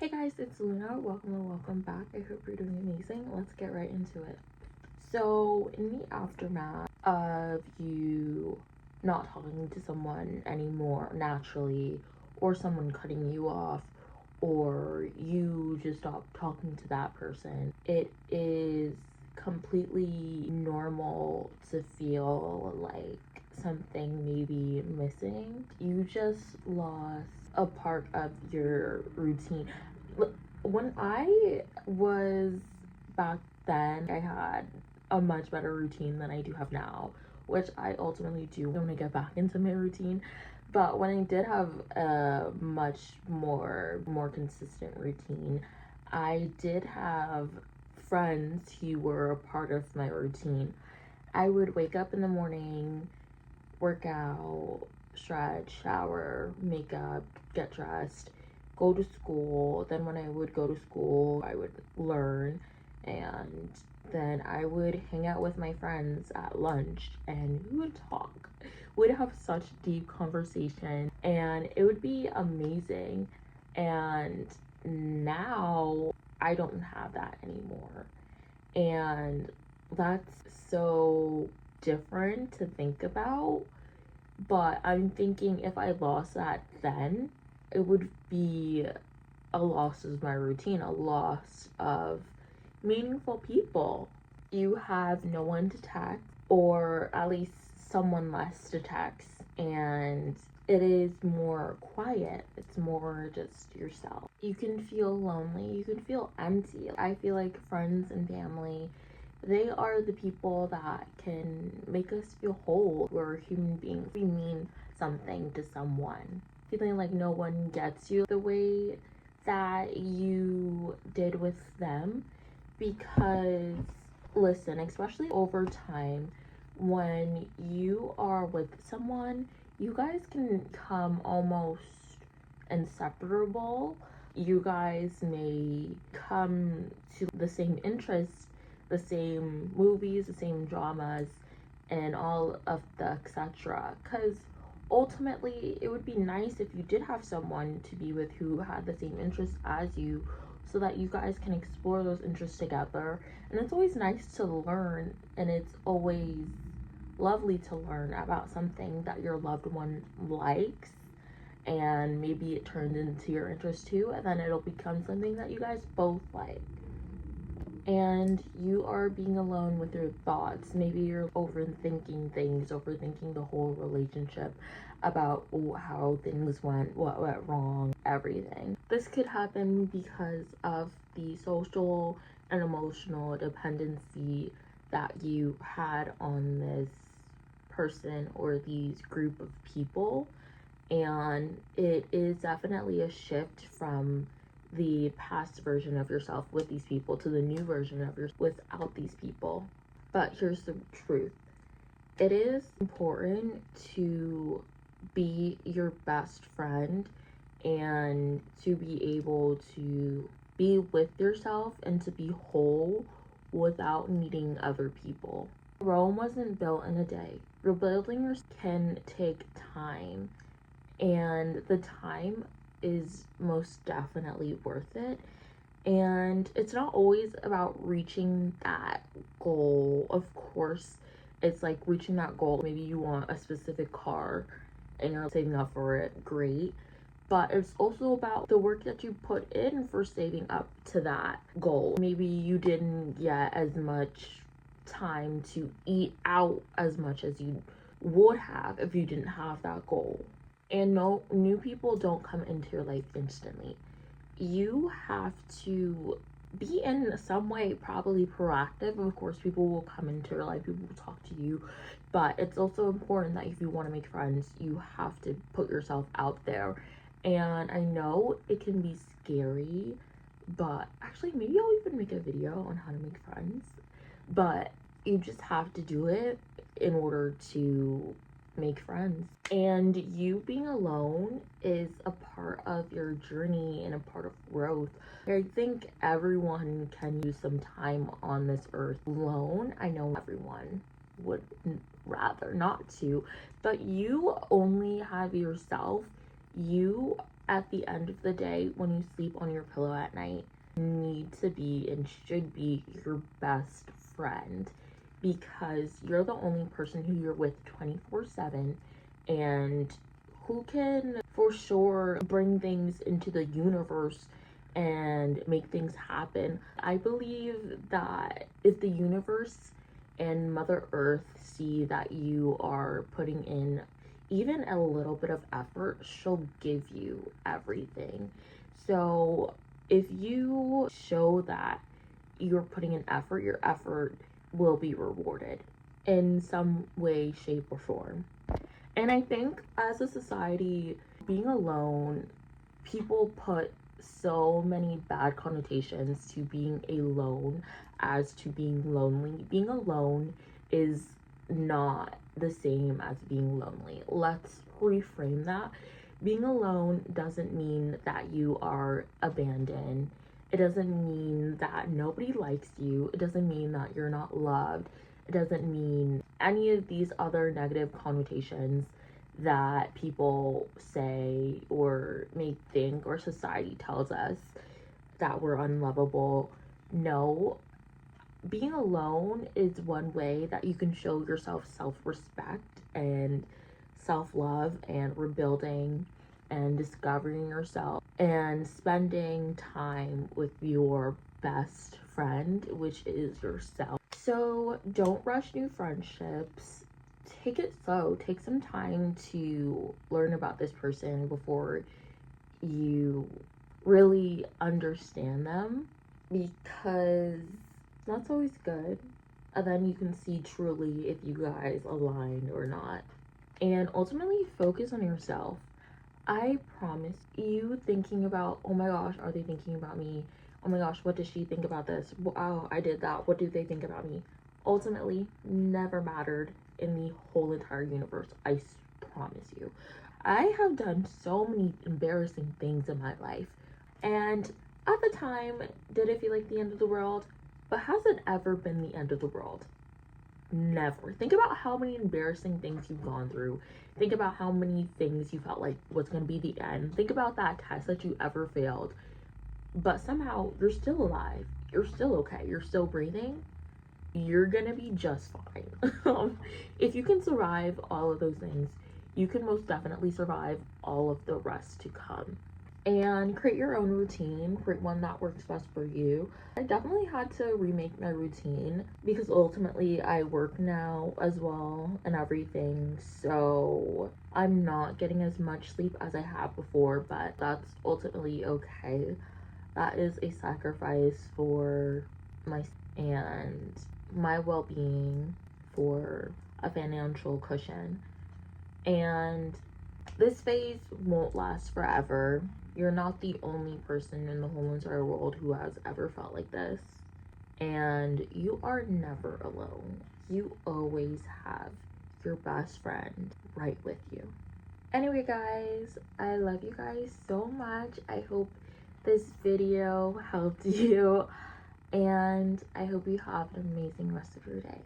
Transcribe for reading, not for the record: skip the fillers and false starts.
Hey guys, it's Luna. Welcome back. I hope you're doing amazing. Let's get right into it. So, in the aftermath of you not talking to someone anymore naturally, or someone cutting you off, or you just stop talking to that person, it is completely normal to feel like something may be missing. You just lost a part of your routine. When I was back then, I had a much better routine than I do have now, which I ultimately do want to get back into my routine. But when I did have a much more consistent routine, I did have friends who were a part of my routine. I would wake up in the morning, work out, stretch, shower, makeup, get dressed, go to school. Then when I would go to school, I would learn, and then I would hang out with my friends at lunch and we would talk. We'd have such deep conversation and it would be amazing. And now I don't have that anymore. And that's so different to think about. But I'm thinking if I lost that then, it would be a loss of my routine, a loss of meaningful people. You have no one to text, or at least someone less to text, and it is more quiet. It's more just yourself. You can feel lonely, you can feel empty. I feel like friends and family, they are the people that can make us feel whole. We're human beings. We mean something to someone. Feeling like no one gets you the way that you did with them. Because, listen, especially over time, when you are with someone, you guys can become almost inseparable. You guys may come to the same interests, the same movies, the same dramas, and all of the etc. Because ultimately, it would be nice if you did have someone to be with who had the same interests as you, so that you guys can explore those interests together. And it's always nice to learn, and it's always lovely to learn about something that your loved one likes, and maybe it turns into your interest too, and then it'll become something that you guys both like. And you are being alone with your thoughts. Maybe you're overthinking things, overthinking the whole relationship, about how things went, what went wrong, everything. This could happen because of the social and emotional dependency that you had on this person or these group of people. And it is definitely a shift from the past version of yourself with these people to the new version of yourself without these people. But here's the truth. It is important to be your best friend and to be able to be with yourself and to be whole without needing other people. Rome wasn't built in a day. Rebuilding yourself can take time, and the time is most definitely worth it. And it's not always about reaching that goal. Of course, it's like reaching that goal. Maybe you want a specific car and you're saving up for it. Great. But it's also about the work that you put in for saving up to that goal. Maybe you didn't get as much time to eat out as much as you would have if you didn't have that goal. And no, new people don't come into your life instantly. You have to be in some way probably proactive. Of course, people will come into your life, people will talk to you, but it's also important that if you want to make friends, you have to put yourself out there. And I know it can be scary, but actually maybe I'll even make a video on how to make friends. But you just have to do it in order to make friends. And you being alone is a part of your journey and a part of growth. I think everyone can use some time on this earth alone. I know everyone would rather not to, but you only have yourself. You at the end of the day, when you sleep on your pillow at night, need to be and should be your best friend, because you're the only person who you're with 24/7 and who can for sure bring things into the universe and make things happen. I believe that if the universe and Mother Earth see that you are putting in even a little bit of effort, she'll give you everything. So if you show that you're putting in effort, your effort will be rewarded in some way, shape, or form. And I think as a society, being alone, people put so many bad connotations to being alone as to being lonely. Being alone is not the same as being lonely. Let's reframe that. Being alone doesn't mean that you are abandoned. It doesn't mean that nobody likes you. It doesn't mean that you're not loved. It doesn't mean any of these other negative connotations that people say or may think, or society tells us that we're unlovable. No, being alone is one way that you can show yourself self-respect and self-love and rebuilding and discovering yourself and spending time with your best friend, which is yourself. So don't rush new friendships. Take it slow. Take some time to learn about this person before you really understand them, because that's always good. And then you can see truly if you guys align or not. And ultimately, focus on yourself. I promise you, thinking about, oh my gosh, are they thinking about me? Oh my gosh, what does she think about this? Wow, I did that. What do they think about me? Ultimately, never mattered in the whole entire universe. I promise you. I have done so many embarrassing things in my life. And at the time, did it feel like the end of the world? But has it ever been the end of the world? Never. Think about how many embarrassing things you've gone through. Think about how many things you felt like was going to be the end. Think about that test that you ever failed. But somehow you're still alive. You're still okay. You're still breathing. You're going to be just fine. If you can survive all of those things, you can most definitely survive all of the rest to come. And create your own routine, create one that works best for you. I definitely had to remake my routine because ultimately I work now as well and everything, so I'm not getting as much sleep as I have before, but that's ultimately okay. That is a sacrifice for my and my well-being, for a financial cushion. And this phase won't last forever. You're not the only person in the whole entire world who has ever felt like this. And you are never alone. You always have your best friend right with you. Anyway, guys, I love you guys so much. I hope this video helped you. And I hope you have an amazing rest of your day.